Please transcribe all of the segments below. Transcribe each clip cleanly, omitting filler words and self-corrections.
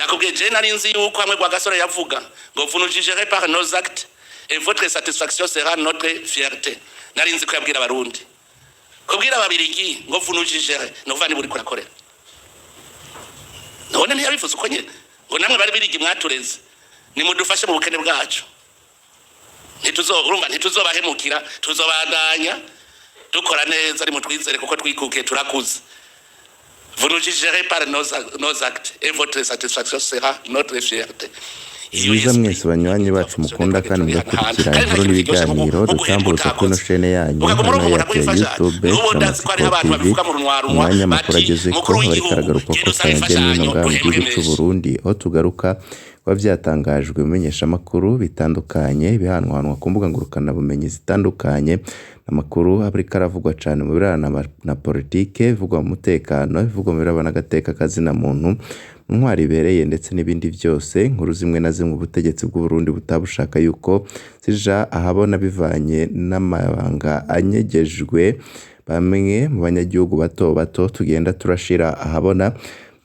nakubwiye je nari nzi yuko hamwe kwa gasore yavuga ngo vous nous jugerez par nos actes et votre satisfaction sera notre fierté. Nari nzi ko yabwira abarundi kubwira ababirigi ngo vous nous jugerez no vani buri kurakorera none ntiyabivuze uko nyene ngo namwe bari birigi mwatureze nimudufashe mu bukene bwacu ntituzobahemukira tuzobandanya dukora neza ari mutwizere kuko twikuke turakuze. Vous nous jugerez par nos actes et votre satisfaction sera notre fierté. Byiza mwese banywanyi bacu mukunda kandi mugakurikira inkuru n'ibiganiro dutambutsa kuri no chaîne yanyu hano yacu ya YouTube umwanya makuru ageze ko bari karagaruka ko sayanje n'ino ngambi y'igihugu cy'u Burundi aho tugaruka wavyatangajwe umenyesha makuru bitandukanye bihanwanwa ku mbuga ngurukana bumenyi zitandukanye amakuru abrika aravugwa cyane mu birana na politike vugwa mu mutekano vugwa mu birabana gateka kazina muntu ntwari ibereye ndetse n'ibindi byose nkuru zimwe na zimwe ubutegetsi bw'u Burundi butabushaka yuko zija ahabona bivanye n'amabanga anyegejwe bamwe mu banyagihugu bato tugenda turashira ahabona.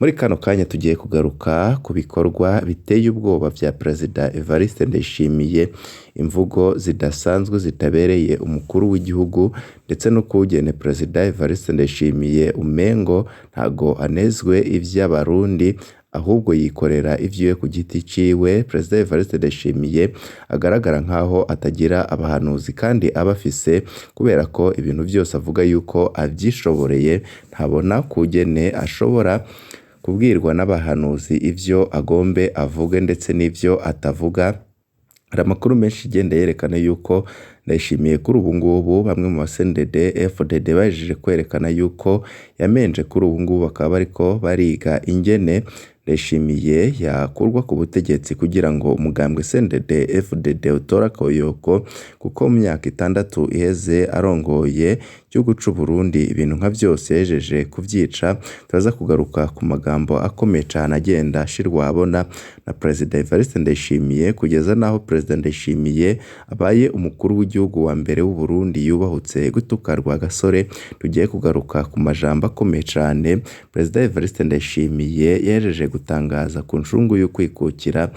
Muri kano kanya tugiye kugaruka ku bikorwa biteye ubwoba vya President Evariste Ndayishimiye, imvugo zidasanzwe zitabereye umukuru w'igihugu ndetse no kugene President Evariste Ndayishimiye umengo ntago anezwe ivy'abarundi ahubwo yikorera ivyiwe ku giti ciwe. President Evariste Ndayishimiye agaragara nkaho atagira abahanuzi kandi abafise kubera ko ibintu byose avuga yuko avyishoboreye, ntabona kugene ashobora kubwirwa n'abahanuzi ivyo agombe avuge ndetse n'ivyo atavuga. Hari amakuru menshi igenda yerekana yuko Ndayishimiye kuri ubu ngubu bamwe mu basendede FDD bajeje kwerekana yuko yamenje kuri ubu ngubu bakaba bariko bariga ingene Ndayishimiye yakurwa ku butegetsi kugira ngo umugambwe sendede FDD utora koyoko kuko mu myaka 6 iheze arongoye igihugu cy'u Burundi ibintu nka byose yejeje kuvyica. Turaza kugaruka ku magambo akomeye cyane agenda ashirwa abona na President Evariste Ndayishimiye kugeza naho President Ndayishimiye abaye umukuru w'igihugu wa mbere w'u Burundi yubahutse gutukarwa gasore. Tugiye kugaruka ku majambo akomeye cyane President Evariste Ndayishimiye yejeje gutangaza ku nshungu yo kwikukira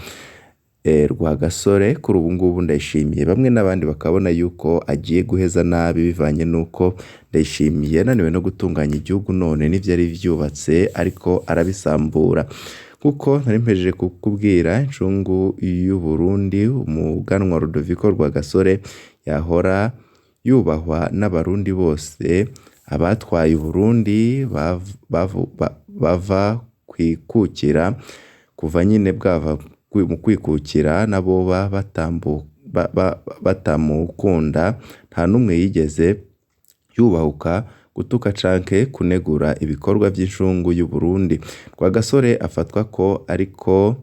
Rwagasore. Kuri ubu ngubu Ndayishimiye bamwe n'abandi bakabona yuko agiye guheza nabi bivanye nuko Ndayishimiye naniwe no gutunganya igihugu none n'ivyari vyubatse ariko arabisambura. Kuko nari mpejeje kukubwira inshungu y'u Burundi umuganwa Rudoviko Rwagasore yahora yubahwa n'abarundi bose, abatwaye Burundi bava kwikukira kuva nyine bwava mu kwikukira nabo batamukunda, nta numwe yigeze yubahuka gutuka canke kunegura ibikorwa by'inshungu y'u Burundi. Rwagasore afatwa ko ariko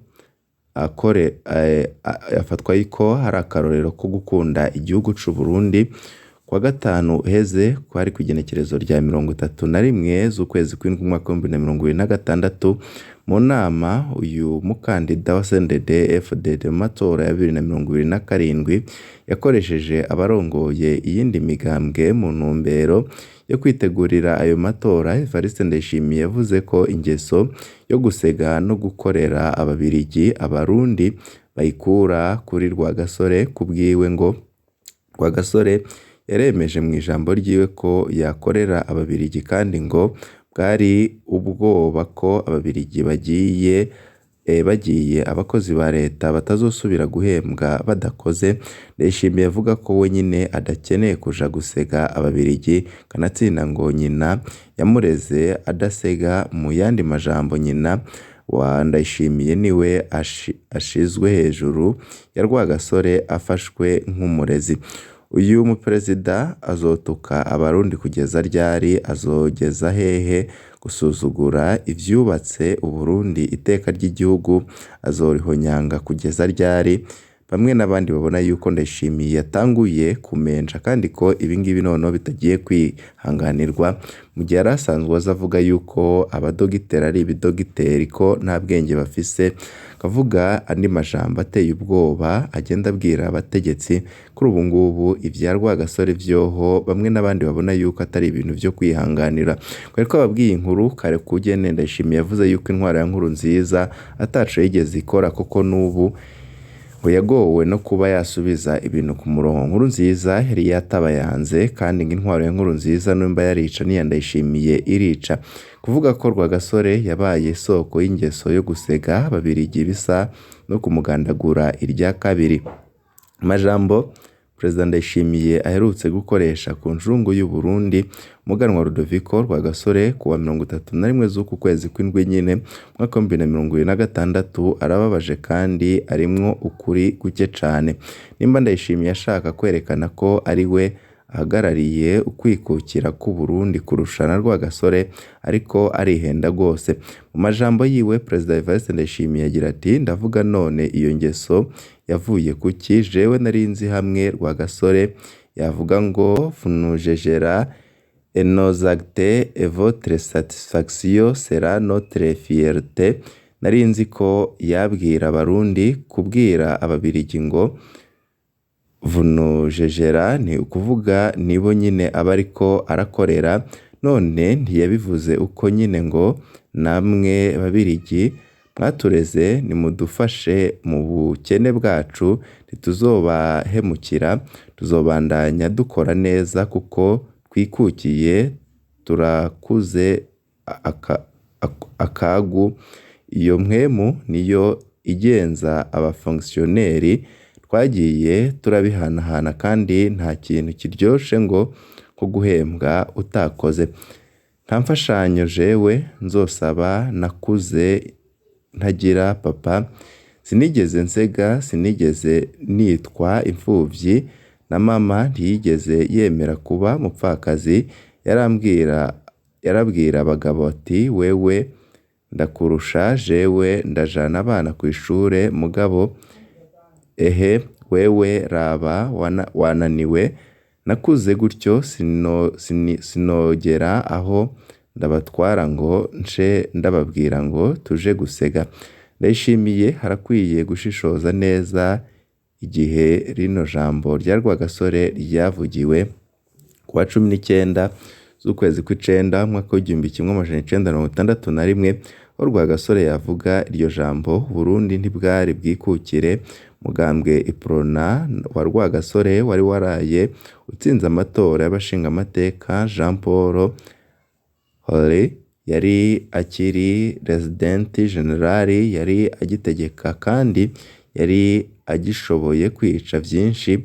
afatwa yuko hari akarorero ko gukunda igihugu cy'u Burundi. Kwa gatanu heze kwari kugenekerezo rya 31 z'ukwezi kw'indwi umwaka wa 2026 mu nama uyu mukandida wa CNDD FDD mu matora ya 2027 yakoresheje abarongoye iyindi migambwe mu ntumbero yo kwitegurira ayo matora. Evariste Ndayishimiye yavuze ko ingeso yo gusega no gukorera ababirigi abarundi bayikura kuri Rwagasore. Kubwiwe ngo Rwagasore yaremeje mu ijambo ryiwe ko yakorera ababirigi kandi ngo bwari ubwoba ko ababirigi bagiye abakozi ba leta batazosubira guhembwa badakoze. Ndayishimiye avuga ko we nyine adakeneye kuja gusega ababirigi kanatsinda ngo nyina yamureze adasega. Mu yandi majambo nyina wa Ndayishimiye niwe ashizwe hejuru ya Rwagasore afashwe nk'umurezi. Uyu muperezida azotuka abarundi kugeza ryari? Azogeza hehe gusuzugura ivyubatse Uburundi iteka ry'igihugu? Azorihonyanga kugeza ryari? Bamwe n'abandi babona yuko Ndayishimiye yatanguye kumenja kandi ko ibingibi noneho bitagiye kwihanganirwa, mu gihe arasanzwe azavuga yuko abadogiteri ari ibidogiteri ko nta bwenge bafise. akavuga andi majambo ateye ubwoba agenda abwira abategetsi kuri ubu ngubu ivya Rwagasore vyoho bamwe n'abandi babona yuko atari ibintu vyo kwihanganira. Ko ababwiye inkuru kare kugene Ndayishimiye yavuze yuko intwaro ya Nkurunziza ataco yigeze ikora koko n'ubu ngo yagowe no kuba yasubiza ibintu ku murongo. Nkurunziza yari yatabayanze kandi intwaro ya Nkurunziza numba yarica niya Ndayishimiye irica. Kuvuga ko Rwagasore yabaye soko y'ingeso yo gusega babirigi bisa no kumugandagura irya kabiri. Amajambo President Ndayishimiye aherutse gukoresha ku njungu y'u Burundi umuganwa Rudoviko Rwagasore kuwa 31 z'uku kwezi kw'indwi nyine mwaka wa 2026 arababaje kandi arimwo ukuri guke cane. Nimba Ndayishimiye ashaka kwerekana ko ari we ahagarariye ukwikukira ku Burundi kurushana Rwagasore ariko arihenda gose. Mu majambo yiwe President Evariste Ndayishimiye agira ati ndavuga none iyo ngeso yavuye kuki jewe narinzi hamwe Rwagasore yavuga ngo funujejera nos actes et votre satisfaction sera notre fierté. Narinzi ko yabwira abarundi kubwira ababirigi ngo vunujejera ni ukuvuga nibo nyine abariko arakorera, none ntiyabivuze uko nyine ngo namwe babirigi mwatureze nimudufashe mu bukene bwacu ntituzobahemukira, tuzobandanya dukora neza kuko twikukiye turakuze akagu. Iyo mpwemu niyo igenza abafonctionnaire twagiye turabihanahana kandi nta kintu kiryoshe ngo ko guhembwa utakoze. Nta mfashanyo jewe nzosaba, nakuze ntagira papa, sinigeze nsega, sinigeze nitwa imfuvyi, na mama ntiyigeze yemera kuba mupfakazi. Yarabwira abagabo ati wewe ndakurusha, jewe ndajana abana ku ishure, mugabo ehe wewe raba wananiwe. Nakuze gutyo sinogera aho ndabatwara ngo nce ndababwira ngo tuje gusega. Ndayishimiye harakwiye gushishoza neza igihe rino jambo rya Rwagasore ryavugiwe kuwa 19 z'ukwezi kw'icenda mwaka w'1961 aho Rwagasore yavuga iryo jambo Burundi ntibwari bwikukire. Mugambwe Iprona wa Rwagasore wari waraye utsinze amatora y'abashinga amateka. Jean Paul Hore yari akiri resident general, yari agitegeka kandi yari agishoboye kwica vyinshi.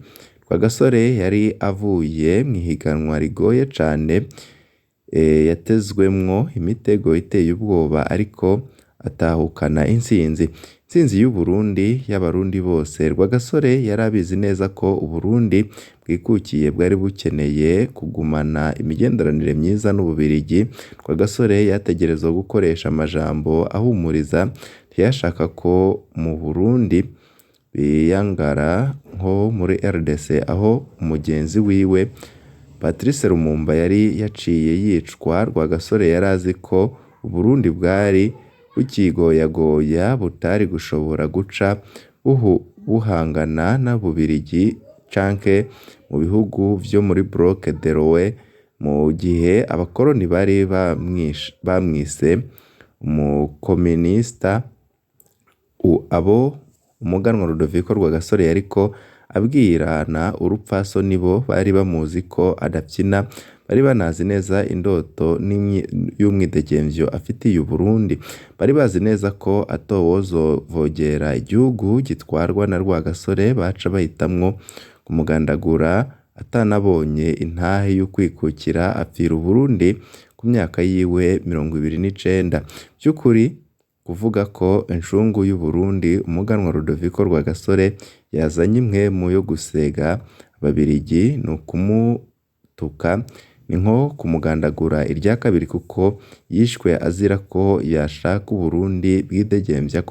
Rwagasore yari avuye mwihiganwa rigoye cane, yatezwemwo imitego iteye ubwoba ariko atahukana intsinzi y'u Burundi y'abarundi bose. Rwagasore yarabizi neza ko Uburundi bwikukiye bwari bukeneye kugumana imigenderanire myiza n'Ububirigi. Rwagasore yategerezwa gukoresha amajambo ahumuriza, ntiyashaka ko mu Burundi biyangara nko muri RDC aho umugenzi wiwe Patrice Lumumba yari yaciye yicwa. Rwagasore yarazi ko Uburundi bwari bukigoyagoya butari gushobora guca buhangana na Bubirigi canke mu bihugu vyo muri Bloc de l'Ouest mu gihe abakoroni bari bamwise umukomunista. Abo umuganwa Rudoviko Rwagasore yariko abwirana urupfasoni bo bari bamuzi ko adapyina, bari banazi neza indoto y'umwidegemvyo afitiye Uburundi. Bari bazi neza ko atowozovogera igihugu gitwarwa na Rwagasore baca bahitamwo kumugandagura atanabonye intahe y'ukwikukira apfira Uburundi ku myaka yiwe 29. By'ukuri kuvuga ko inshungu y'u Burundi umuganwa Rudoviko Rwagasore yazanye impwemu yo gusega ababirigi no kumutuka, ni nko kumugandagura irya kabiri kuko yishwe azira ko yashaka Uburundi bwidegembya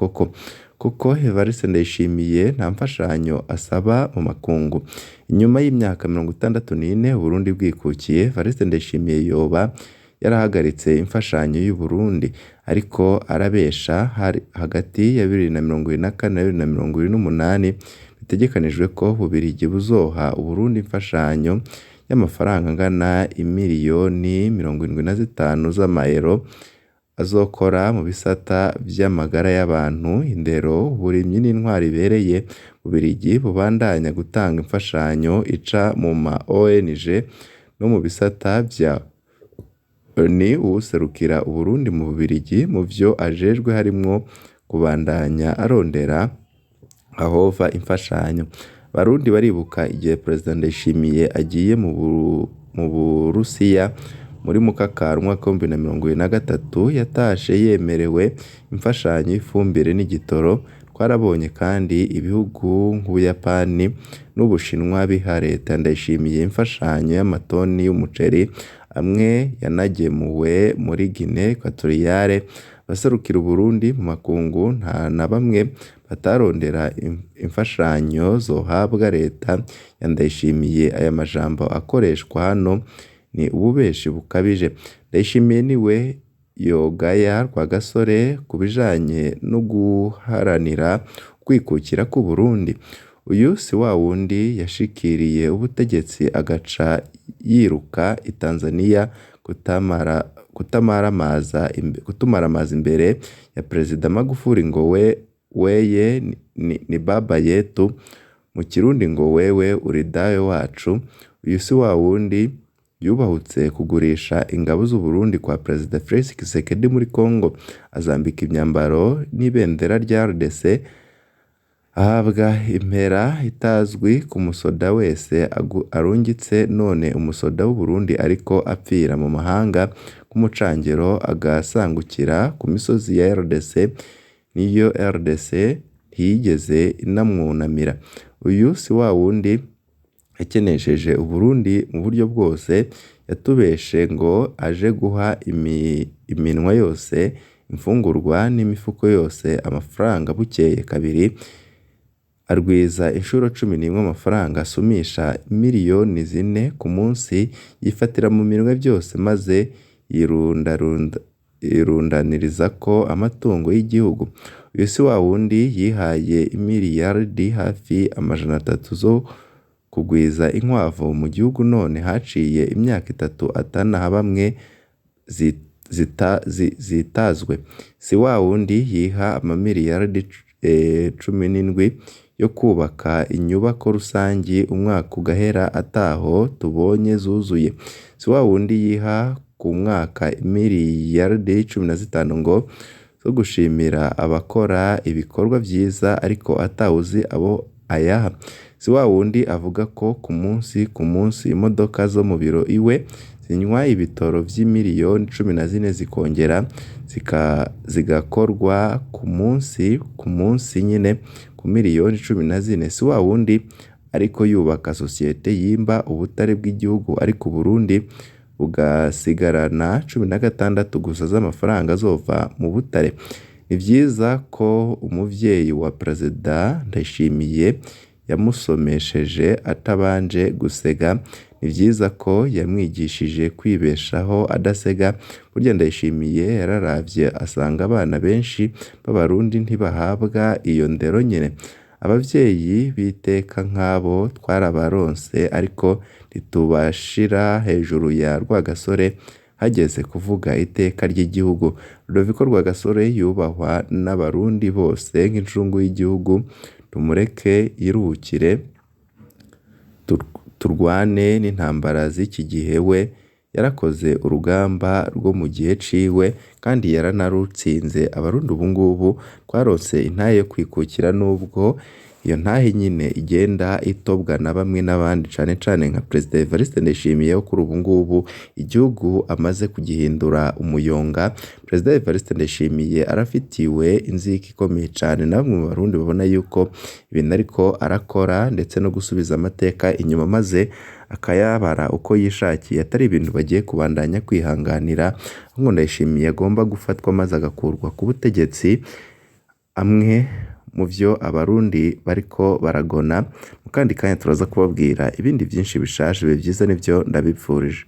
kuko Evariste Ndayishimiye nta mfashanyo asaba mu makungu. Inyuma y'imyaka 64 Burundi bwikukiye, Evariste Ndayishimiye yoba yarahagaritse imfashanyo y'u Burundi ariko arabesha. Hagati ya 2024 na 2028 bitegekanijwe ko Bubiligi buzoha u Burundi imfashanyo y'amafaranga angana imiliyoni 75 z'amayero azokora mu bisata vy'amagara y'abantu, indero, uburimyi n'intwari ibereye. Bubiligi bubandanya gutanga imfashanyo ica mu ma ONG no mu bisata vya ni uwuserukira u Burundi mu Bubiligi mu vyo ajejwe harimwo kubandanya arondera ahova imfashanyo. Barundi baribuka igihe Perezida Ndayishimiye agiye mu Burusiya muri Mukakaro umwaka wa 2023 yatashe yemerewe imfashanyo y'ifumbire n'igitoro. Twarabonye kandi ibihugu nk'Ubuyapani n'Ubushinwa biha leta Ndayishimiye imfashanyo y'amatoni y'umuceri, amwe yanagemuwe muri Guinée Equatoriale. Abaserukira u Burundi mu makungu nta na bamwe batarondera imfashanyo zohabwa leta ya Ndayishimiye. Aya majambo akoreshwa hano ni ububeshi bukabije. Ndayishimiye niwe yogaya Rwagasore ku bijanye no guharanira kwikukira ku Burundi. Uyu si wa wundi yashikiriye ubutegetsi agaca yiruka i Tanzania kutumaramaza imbere ya Perezida Magufuli ngo weye ni baba yetu, mu Kirundi ngo wewe uri dawe wacu. Uyu si wa wundi yubahutse kugurisha ingabo z'u Burundi kwa Perezida Felix Tshisekedi muri Congo, azambika imyambaro n'ibendera rya RDC, ahabwa impera itazwi ku musoda wese arungitse. None umusoda w'u Burundi ariko apfira mu mahanga k'umucangero agasangukira ku misozi ya RDC, niyo RDC ntiyigeze inamwunamira. Uyu si wa wundi yakenesheje u Burundi mu buryo bwose, yatubeshe ngo aje guha iminwa yose imfungurwa n'imifuko yose amafaranga. Bukeye kabiri arwiza inshuro 11 amafaranga, asumisha miliyoni 4 ku munsi, yifatira mu minwe byose maze yirundaniriza ko amatungo y'igihugu. Uyu si wa wundi yihaye imiliyardi hafi 300 zo kugwiza inkwavu mu gihugu, none haciye imyaka 3 atana bamwe zitazwe. Si wa wundi yiha amamiliyardi 17 yo kubaka inyubako rusangi, umwaka ugahera ataho tubonye zuzuye. Si wa wundi yiha ku mwaka imiliyardi 15 ngo zo gushimira abakora ibikorwa vyiza ariko atawuzi abo ayaha. Si wa wundi avuga ko ku munsi imodoka zo mu biro iwe zinywa ibitoro vy'imiliyoni 14 zikongera zigakorwa ku munsi nyine ku miliyoni 14. Si wa wundi ariko yubaka sosiyete yimba ubutare bw'igihugu ariko Burundi bugasigarana 16 gusa z'amafaranga azova mu butare. Ni vyiza ko umuvyeyi wa Perezida Ndayishimiye yamusomesheje atabanje gusega. Ni vyiza ko yamwigishije kwibeshaho adasega. Burya Ndayishimiye yararavye asanga abana benshi b'Abarundi ntibahabwa iyo ndero nyene. Abavyeyi biteka nk'abo twarabaronse ariko ntitubashira hejuru ya Rwagasore hageze kuvuga iteka ry'igihugu. Rudoviko Rwagasore yubahwa n'Abarundi bose nk'incungu y'igihugu. Tumureke yiruhukire, turwane n'intambara z'iki gihe. We yarakoze urugamba rwo mu gihe ciwe kandi yaranarutsinze. Abarundi ubu ngubu twaronse intahe yo kwikukira, nubwo iyo ntahe nyine igenda itobwa na bamwe n'abandi, cane nka Perezida Evariste Ndayishimiye wo kuri ubu ngubu igihugu amaze kugihindura umuyonga. Perezida Evariste Ndayishimiye arafitiwe inzika ikomeye cane na bamwe mu Barundi babona yuko ibintu ariko arakora ndetse no gusubiza amateka inyuma maze akayabara uko yishakiye atari ibintu bagiye kubandanya kwihanganira. Ahubwo Ndayishimiye agomba gufatwa maze agakurwa ku butegetsi. Amwe mu vyo Abarundi bariko baragona. Mu kandi kanya turaza kubabwira ibindi vyinshi bishaje. Bibe vyiza nivyo ndabipfurije.